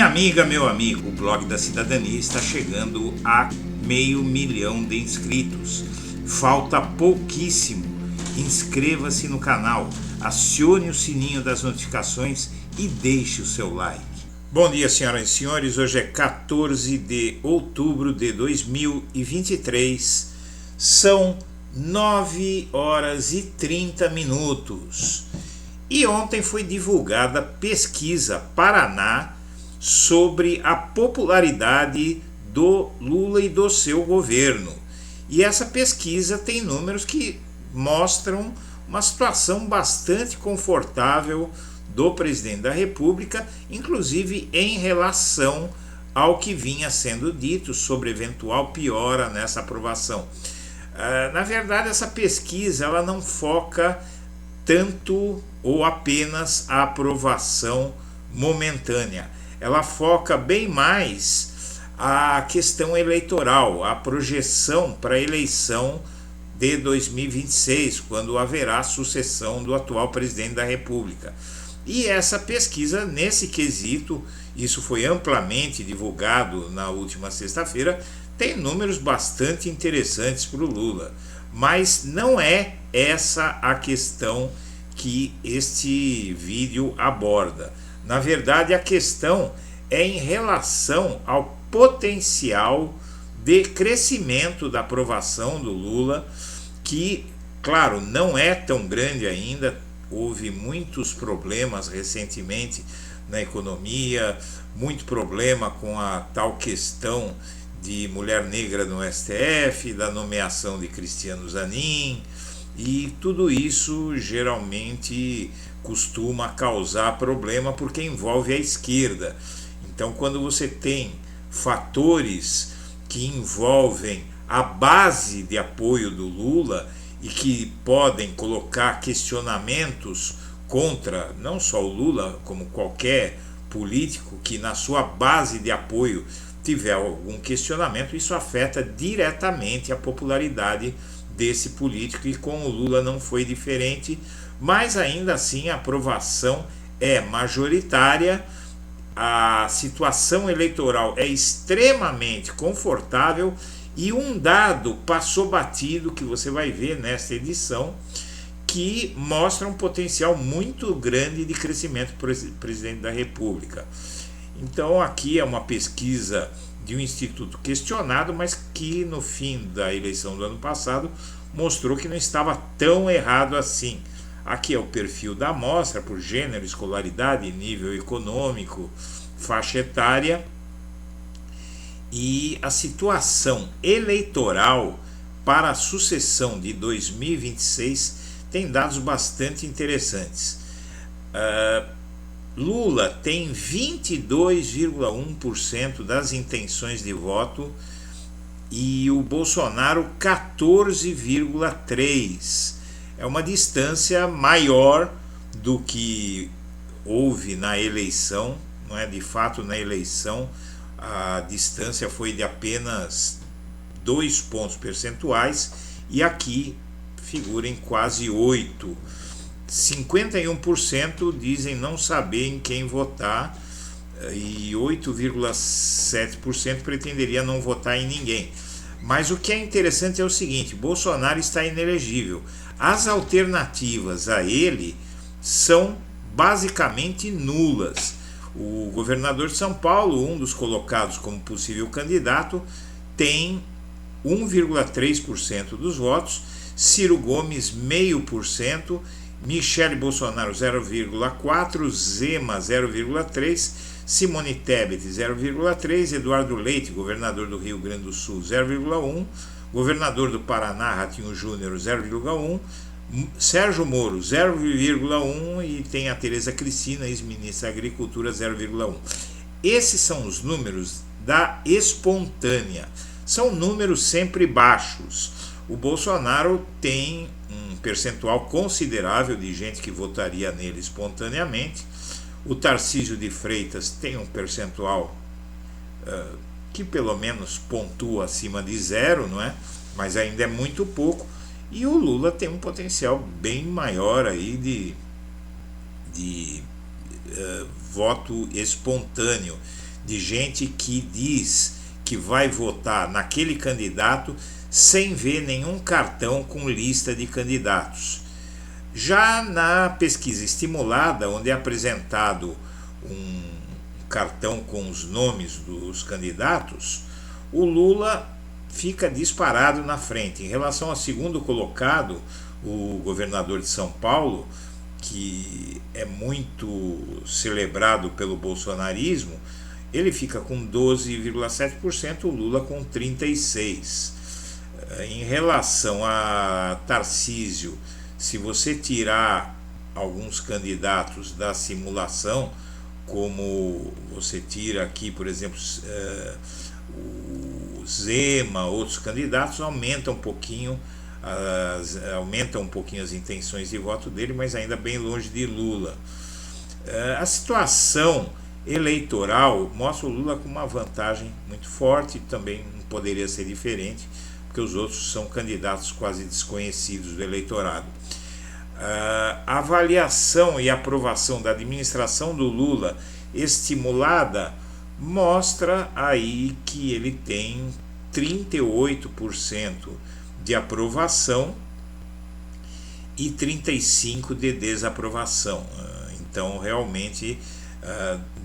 Minha amiga, meu amigo, o Blog da Cidadania está chegando a 500 mil de inscritos. Falta pouquíssimo. Inscreva-se no canal, acione o sininho das notificações e deixe o seu like. Bom dia, senhoras e senhores. Hoje é 14 de outubro de 2023. São 9 horas e 30 minutos. E ontem foi divulgada pesquisa Paraná sobre a popularidade do Lula e do seu governo. E essa pesquisa tem números que mostram uma situação bastante confortável do presidente da República, inclusive em relação ao que vinha sendo dito sobre eventual piora nessa aprovação. Na verdade, essa pesquisa ela não foca tanto ou apenas a aprovação momentânea. Ela foca bem mais a questão eleitoral, a projeção para a eleição de 2026, quando haverá sucessão do atual presidente da República. E essa pesquisa, nesse quesito, isso foi amplamente divulgado na última sexta-feira, tem números bastante interessantes para o Lula. Mas não é essa a questão que este vídeo aborda. Na verdade, a questão é em relação ao potencial de crescimento da aprovação do Lula, que, claro, não é tão grande ainda. Houve muitos problemas recentemente na economia, muito problema com a tal questão de mulher negra no STF, da nomeação de Cristiano Zanin, e tudo isso geralmente costuma causar problema porque envolve a esquerda. Então, quando você tem fatores que envolvem a base de apoio do Lula e que podem colocar questionamentos contra não só o Lula, como qualquer político que na sua base de apoio tiver algum questionamento, isso afeta diretamente a popularidade desse político, e com o Lula não foi diferente, mas ainda assim a aprovação é majoritária, a situação eleitoral é extremamente confortável, e um dado passou batido que você vai ver nesta edição, que mostra um potencial muito grande de crescimento para o presidente da República. Então aqui é uma pesquisa de um instituto questionado, mas que no fim da eleição do ano passado mostrou que não estava tão errado assim. Aqui é o perfil da amostra por gênero, escolaridade, nível econômico, faixa etária, e a situação eleitoral para a sucessão de 2026 tem dados bastante interessantes. Lula tem 22,1% das intenções de voto e o Bolsonaro 14,3%. É uma distância maior do que houve na eleição, não é? De fato, na eleição a distância foi de apenas 2 pontos percentuais e aqui figura em quase 8%. 51% dizem não saber em quem votar e 8,7% pretenderia não votar em ninguém. Mas o que é interessante é o seguinte: Bolsonaro está inelegível. As alternativas a ele são basicamente nulas. O governador de São Paulo, um dos colocados como possível candidato, tem 1,3% dos votos, Ciro Gomes 0,5%, Michele Bolsonaro 0,4%, Zema 0,3%, Simone Tebet 0,3%, Eduardo Leite, governador do Rio Grande do Sul 0,1%, governador do Paraná, Ratinho Júnior 0,1%, Sérgio Moro 0,1% e tem a Tereza Cristina, ex-ministra da Agricultura, 0,1%. Esses são os números da espontânea, são números sempre baixos. O Bolsonaro tem um percentual considerável de gente que votaria nele espontaneamente. O Tarcísio de Freitas tem um percentual que pelo menos pontua acima de 0, não é? Mas ainda é muito pouco. E o Lula tem um potencial bem maior aí de voto espontâneo. de gente que diz que vai votar naquele candidato sem ver nenhum cartão com lista de candidatos. Já na pesquisa estimulada, onde é apresentado um cartão com os nomes dos candidatos, o Lula fica disparado na frente. Em relação ao segundo colocado, o governador de São Paulo, que é muito celebrado pelo bolsonarismo, ele fica com 12,7%, o Lula com 36%. Em relação a Tarcísio, se você tirar alguns candidatos da simulação, como você tira aqui, por exemplo, o Zema, outros candidatos, aumentam um pouquinho as intenções de voto dele, mas ainda bem longe de Lula. A situação eleitoral mostra o Lula com uma vantagem muito forte, também não poderia ser diferente, porque os outros são candidatos quase desconhecidos do eleitorado. A avaliação e aprovação da administração do Lula estimulada mostra aí que ele tem 38% de aprovação e 35% de desaprovação. Então realmente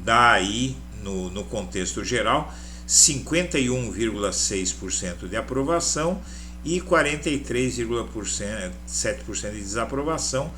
dá aí no contexto geral 51,6% de aprovação e 43,7% de desaprovação.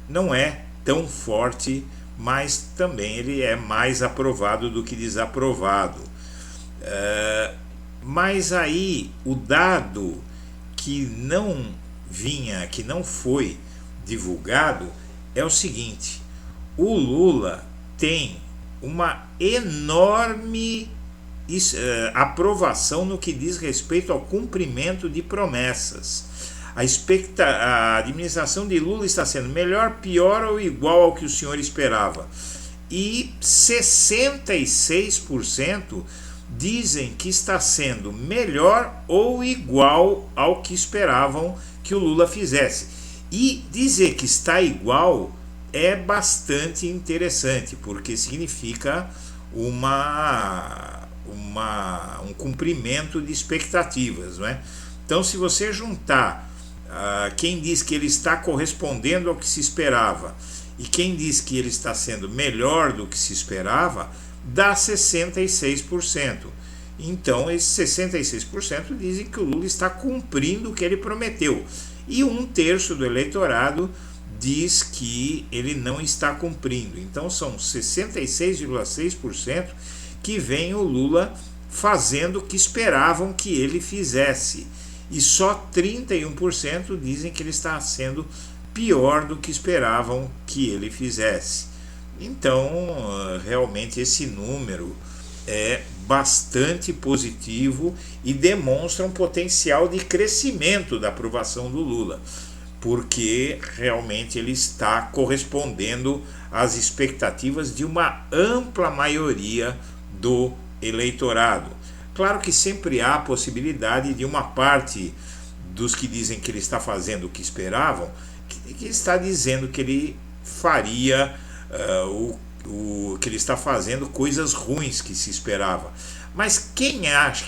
Não é tão forte, mas também ele é mais aprovado do que desaprovado. Mas aí o dado que não foi divulgado é o seguinte: o Lula tem uma enorme aprovação no que diz respeito ao cumprimento de promessas. A administração de Lula está sendo melhor, pior ou igual ao que o senhor esperava. E 66% dizem que está sendo melhor ou igual ao que esperavam que o Lula fizesse. E dizer que está igual é bastante interessante, porque significa um cumprimento de expectativas, não é? Então, se você juntar quem diz que ele está correspondendo ao que se esperava e quem diz que ele está sendo melhor do que se esperava, dá 66%. Então, esses 66% dizem que o Lula está cumprindo o que ele prometeu. E 1/3 do eleitorado diz que ele não está cumprindo. Então, são 66,6% que vem o Lula fazendo o que esperavam que ele fizesse. E só 31% dizem que ele está sendo pior do que esperavam que ele fizesse. Então, realmente esse número é bastante positivo e demonstra um potencial de crescimento da aprovação do Lula, porque realmente ele está correspondendo às expectativas de uma ampla maioria do eleitorado. Claro que sempre há a possibilidade de uma parte dos que dizem que ele está fazendo o que esperavam, que está dizendo que ele faria que ele está fazendo coisas ruins que se esperava. Mas quem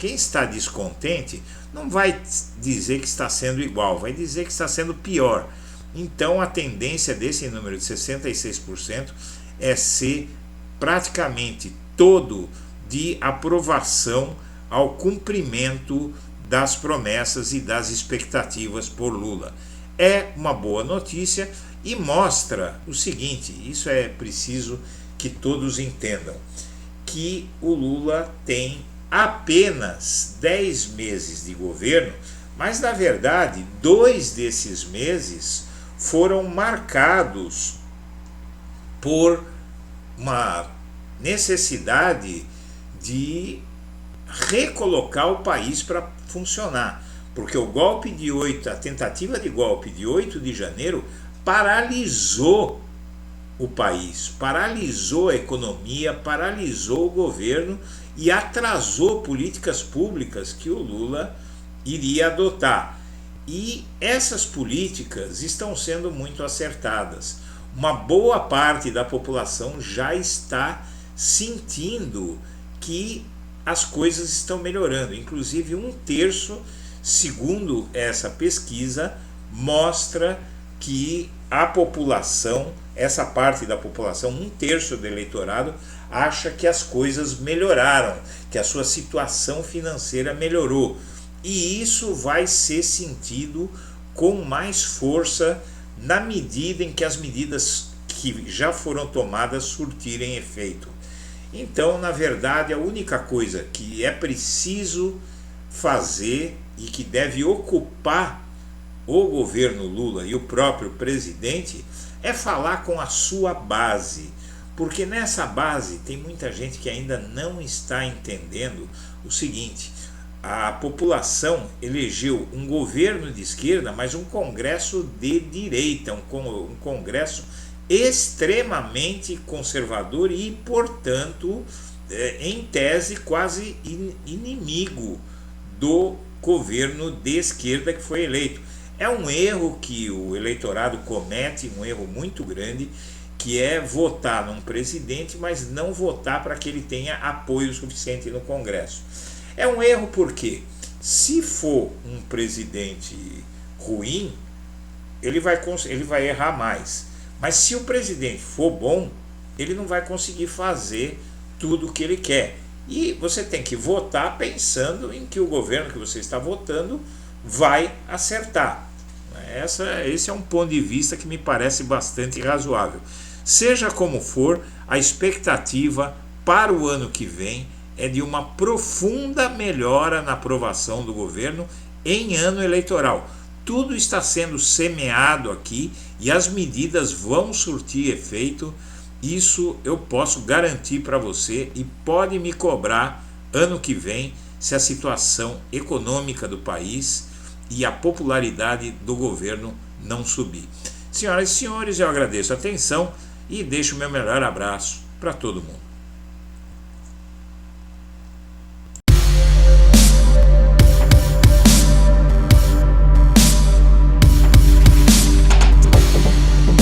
está descontente não vai dizer que está sendo igual, vai dizer que está sendo pior. Então a tendência desse número de 66% é ser praticamente todo de aprovação ao cumprimento das promessas e das expectativas por Lula. É uma boa notícia e mostra o seguinte: isso é preciso que todos entendam, que o Lula tem apenas 10 meses de governo, mas na verdade 2 desses meses foram marcados por uma necessidade de recolocar o país para funcionar, porque o golpe de 8, a tentativa de golpe de 8 de janeiro paralisou o país, paralisou a economia, paralisou o governo e atrasou políticas públicas que o Lula iria adotar. E essas políticas estão sendo muito acertadas. Uma boa parte da população já está sentindo que as coisas estão melhorando. Inclusive, 1/3, segundo essa pesquisa, mostra que a população, essa parte da população, 1/3 do eleitorado, acha que as coisas melhoraram, que a sua situação financeira melhorou. E isso vai ser sentido com mais força na medida em que as medidas que já foram tomadas surtirem efeito. Então, na verdade, a única coisa que é preciso fazer e que deve ocupar o governo Lula e o próprio presidente é falar com a sua base, porque nessa base tem muita gente que ainda não está entendendo o seguinte: a população elegeu um governo de esquerda, mas um Congresso de direita, um Congresso extremamente conservador e, portanto, em tese, quase inimigo do governo de esquerda que foi eleito. É um erro que o eleitorado comete, um erro muito grande, que é votar num presidente, mas não votar para que ele tenha apoio suficiente no Congresso. É um erro porque, se for um presidente ruim, ele vai errar mais. Mas se o presidente for bom, ele não vai conseguir fazer tudo o que ele quer. E você tem que votar pensando em que o governo que você está votando vai acertar. Esse é um ponto de vista que me parece bastante razoável. Seja como for, a expectativa para o ano que vem é de uma profunda melhora na aprovação do governo em ano eleitoral. Tudo está sendo semeado aqui e as medidas vão surtir efeito. Isso eu posso garantir para você, e pode me cobrar ano que vem se a situação econômica do país e a popularidade do governo não subir. Senhoras e senhores, eu agradeço a atenção e deixo o meu melhor abraço para todo mundo.